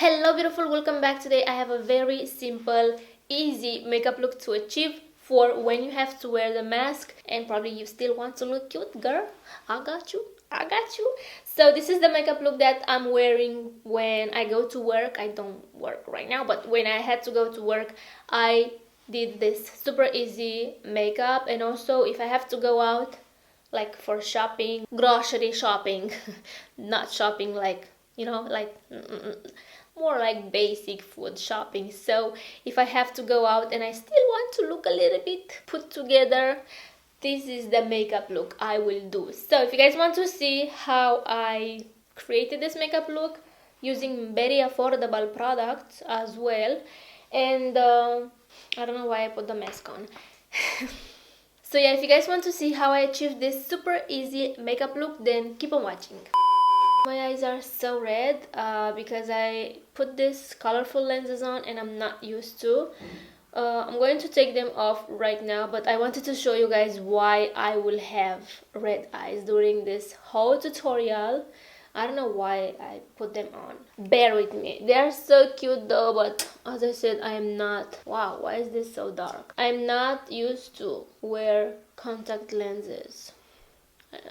Hello beautiful, welcome back. Today I have a very simple, easy makeup look to achieve for when you have to wear the mask and probably you still want to look cute, girl. I got you. So this is the makeup look that I'm wearing when I go to work. I don't work right now, but when I had to go to work, I did this super easy makeup. And also if I have to go out, like for shopping, grocery shopping, not shopping like, more like basic food shopping. So if I have to go out and I still want to look a little bit put together, this is the makeup look I will do. So if you guys want to see how I created this makeup look using very affordable products as well, and I don't know why I put the mask on. So yeah, if you guys want to see how I achieved this super easy makeup look, then keep on watching. My eyes are so red because I put these colorful lenses on and I'm not used to. I'm going to take them off right now, but I wanted to show you guys why I will have red eyes during this whole tutorial. I don't know why I put them on. Bear with me. They are so cute though, but as I said, I am not... Wow, why is this so dark? I'm not used to wear contact lenses.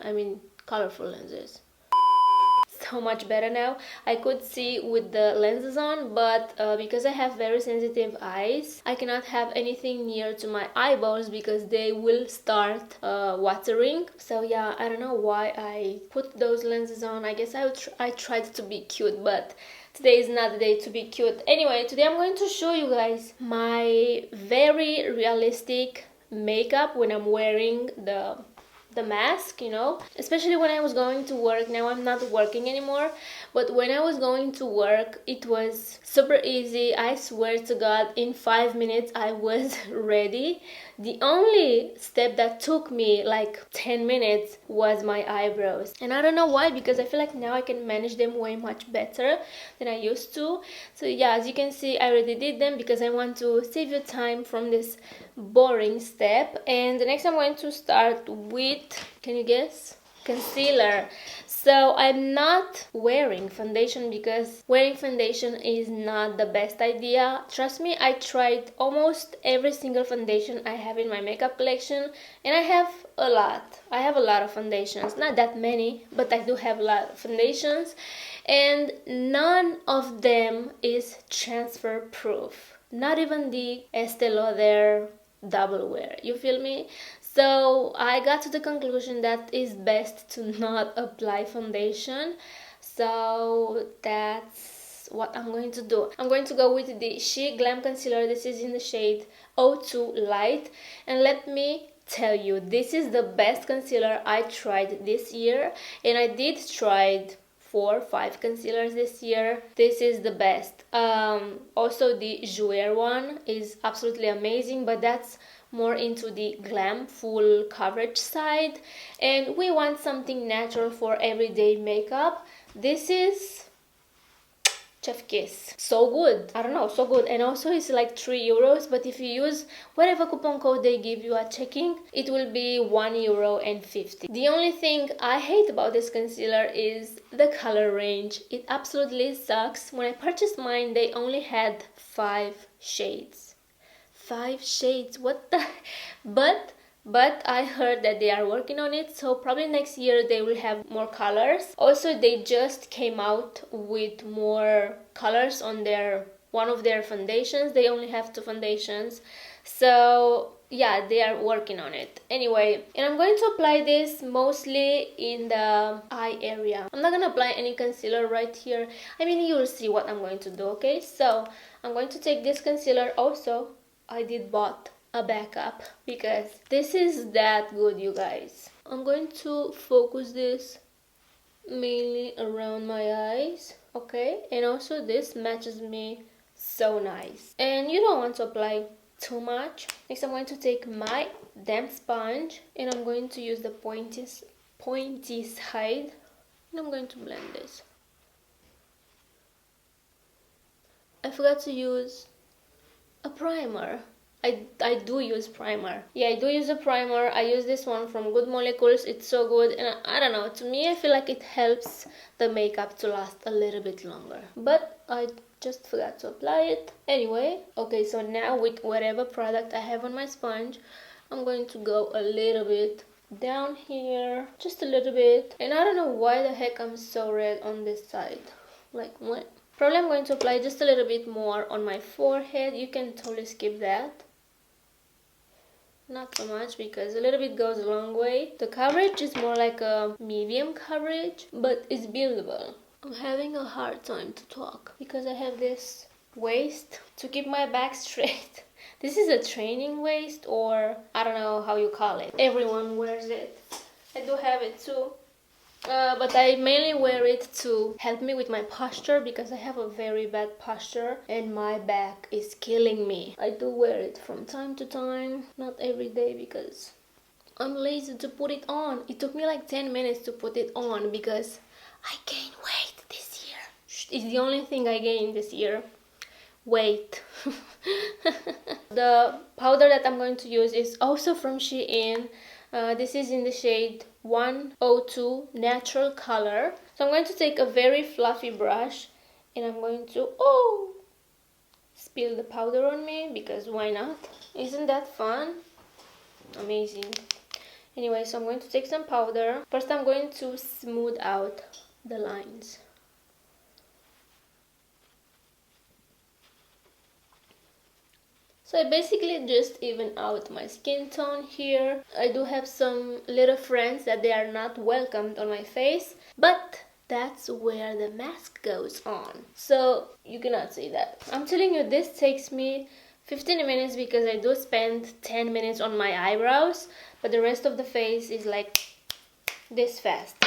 I mean, colorful lenses. So much better now. I could see with the lenses on, but because I have very sensitive eyes, I cannot have anything near to my eyeballs because they will start watering. So yeah, I don't know why I put those lenses on. I guess I tried to be cute, but today is not the day to be cute. Anyway, today I'm going to show you guys my very realistic makeup when I'm wearing the mask, especially when I was going to work. Now I'm not working anymore, but when I was going to work, it was super easy. I swear to God, in 5 minutes I was ready. The only step that took me like 10 minutes was my eyebrows, and I don't know why, because I feel like now I can manage them way much better than I used to. So yeah, as you can see, I already did them because I want to save you time from this boring step. And the next I'm going to start with, can you guess? Concealer. So I'm not wearing foundation because wearing foundation is not the best idea. Trust me, I tried almost every single foundation I have in my makeup collection, and I have a lot. I have a lot of foundations, not that many, but I do have a lot of foundations, and none of them is transfer proof. Not even the Estee Lauder double wear, you feel me? So I got to the conclusion that it's best to not apply foundation. So that's what I'm going to do. I'm going to go with the Sheglam concealer. This is in the shade 02 Light, and let me tell you, this is the best concealer I tried this year, and I did try 4 or 5 concealers this year. This is the best. Also the Jouer one is absolutely amazing, but that's more into the glam full coverage side, and we want something natural for everyday makeup. This is Chef Kiss. So good. I don't know, so good. And also it's like 3 euros, but if you use whatever coupon code they give you at checking, it will be €1.50. The only thing I hate about this concealer is the color range. It absolutely sucks. When I purchased mine, they only had 5 shades. 5 shades, what the... But I heard that they are working on it, so probably next year they will have more colors. Also, they just came out with more colors on one of their foundations. They only have 2 foundations, so yeah, they are working on it. Anyway, and I'm going to apply this mostly in the eye area. I'm not gonna apply any concealer right here. I mean, you'll see what I'm going to do, okay? So I'm going to take this concealer. Also, I did bought a backup because this is that good, you guys. I'm going to focus this mainly around my eyes, okay? And also this matches me so nice. And you don't want to apply too much. Next I'm going to take my damp sponge and I'm going to use the pointy side, and I'm going to blend this. I forgot to use a primer. I do use primer. Yeah, I do use a primer. I use this one from Good Molecules. It's so good, and I don't know, to me I feel like it helps the makeup to last a little bit longer. But I just forgot to apply it. Anyway, okay, so now with whatever product I have on my sponge, I'm going to go a little bit down here, just a little bit. And I don't know why the heck I'm so red on this side. Like what? Probably I'm going to apply just a little bit more on my forehead. You can totally skip that. Not so much because a little bit goes a long way. The coverage is more like a medium coverage, but it's buildable. I'm having a hard time to talk because I have this waist to keep my back straight. This is a training waist, or I don't know how you call it. Everyone wears it. I do have it too. But I mainly wear it to help me with my posture because I have a very bad posture and my back is killing me. I do wear it from time to time, not every day because I'm lazy to put it on. It took me like 10 minutes to put it on because I gained weight this year. It's the only thing I gained this year. Weight. The powder that I'm going to use is also from Shein. This is in the shade 102 Natural Color. So I'm going to take a very fluffy brush and I'm going to spill the powder on me because why not? Isn't that fun? Amazing. Anyway, so I'm going to take some powder. First I'm going to smooth out the lines. So I basically just even out my skin tone here. I do have some little friends that they are not welcomed on my face, but that's where the mask goes on. So you cannot see that. I'm telling you, this takes me 15 minutes because I do spend 10 minutes on my eyebrows, but the rest of the face is like this fast.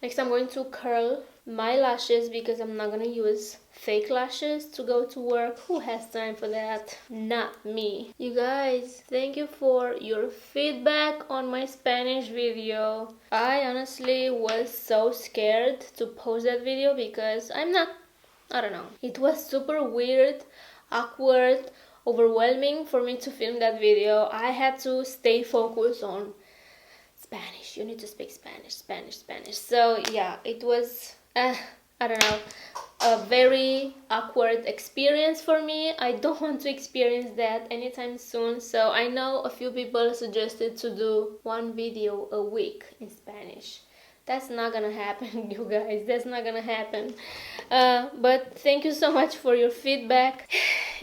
Next I'm going to curl my lashes because I'm not gonna use fake lashes to go to work. Who has time for that? Not me. You guys, thank you for your feedback on my Spanish video. I honestly was so scared to post that video because I don't know. It was super weird, awkward, overwhelming for me to film that video. I had to stay focused on Spanish. You need to speak Spanish, Spanish. So yeah, it was, I don't know, a very awkward experience for me. I don't want to experience that anytime soon. So I know a few people suggested to do one video a week in Spanish. That's not gonna happen, you guys. That's not gonna happen. But thank you so much for your feedback.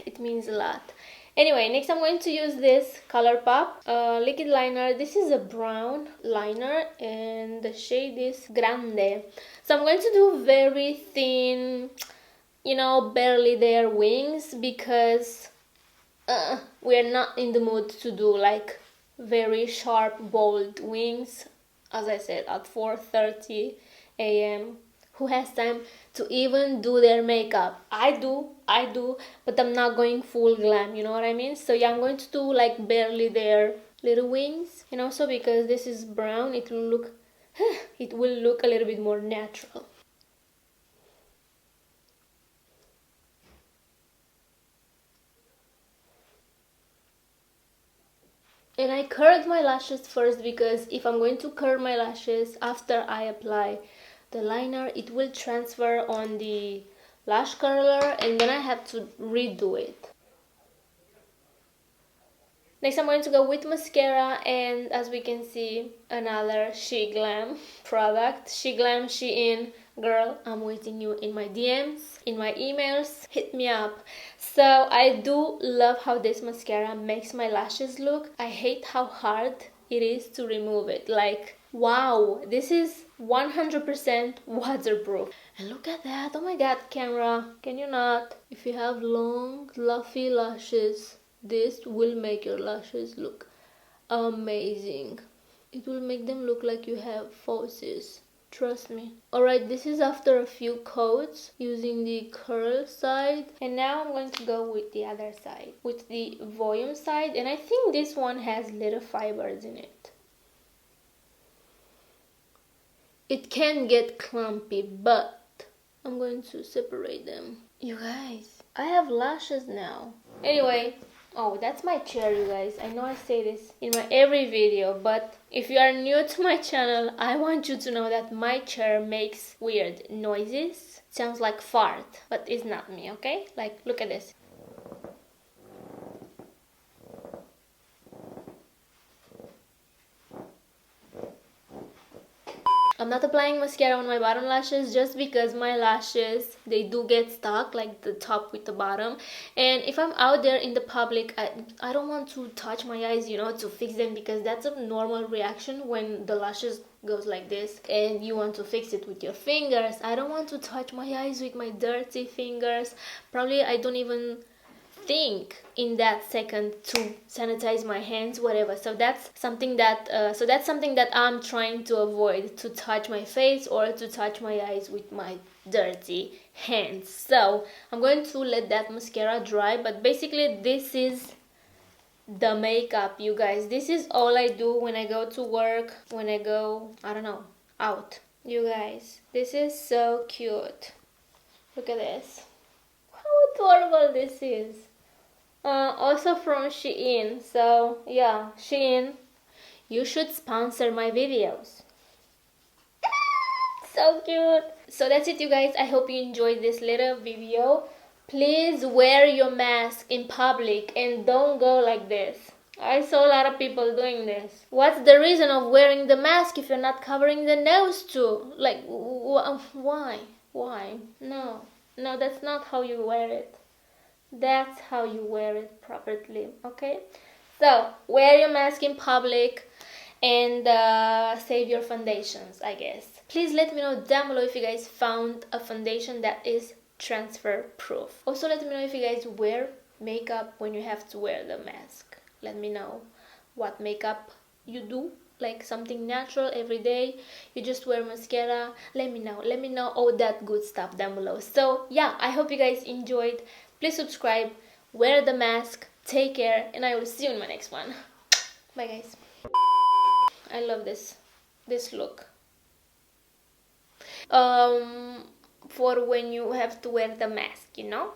It means a lot. Anyway, next I'm going to use this ColourPop liquid liner. This is a brown liner and the shade is Grande. So I'm going to do very thin, barely there wings because we're not in the mood to do like very sharp, bold wings. As I said, at 4:30 a.m. Who has time to even do their makeup? I do, but I'm not going full glam, you know what I mean? So yeah, I'm going to do like barely there little wings. And also because this is brown, it will look a little bit more natural. And I curled my lashes first because if I'm going to curl my lashes after I apply the liner, it will transfer on the lash curler and then I have to redo it. Next I'm going to go with mascara, and as we can see, another Sheglam product. Sheglam, Shein, girl, I'm waiting you in my DMs, in my emails, hit me up. So I do love how this mascara makes my lashes look. I hate how hard it is to remove it. Like, wow, this is 100% waterproof. And look at that, oh my god, camera, can you not? If you have long, fluffy lashes, this will make your lashes look amazing. It will make them look like you have falsies. Trust me. Alright, this is after a few coats using the curl side. And now I'm going to go with the other side, with the volume side. And I think this one has little fibers in it. It can get clumpy, but I'm going to separate them. You guys, I have lashes now. Anyway, Oh, that's my chair, you guys. I know I say this in my every video, but if you are new to my channel, I want you to know that my chair makes weird noises. Sounds like fart, but it's not me, okay? Like, look at this. I'm not applying mascara on my bottom lashes just because my lashes, they do get stuck, like the top with the bottom. And if I'm out there in the public, I don't want to touch my eyes, you know, to fix them, because that's a normal reaction when the lashes goes like this and you want to fix it with your fingers. I don't want to touch my eyes with my dirty fingers. Probably I don't even think in that second to sanitize my hands, whatever. So that's something that I'm trying to avoid, to touch my face or to touch my eyes with my dirty hands. So I'm going to let that mascara dry, but basically this is the makeup, you guys. This is all I do when I go to work, when I go, I don't know, out. You guys, this is so cute. Look at this. How adorable this is. Also from Shein. So yeah, Shein, you should sponsor my videos. So cute. So that's it, you guys. I hope you enjoyed this little video. Please wear your mask in public and don't go like this. I saw a lot of people doing this. What's the reason of wearing the mask if you're not covering the nose too? Like, why? Why? No, that's not how you wear it. That's how you wear it properly, okay? So wear your mask in public and save your foundations, I guess. Please let me know down below if you guys found a foundation that is transfer proof. Also let me know if you guys wear makeup when you have to wear the mask. Let me know what makeup you do, like something natural every day, you just wear mascara. Let me know all that good stuff down below. So yeah, I hope you guys enjoyed. Please subscribe, wear the mask, take care, and I will see you in my next one. Bye guys. I love this look. For when you have to wear the mask, you know?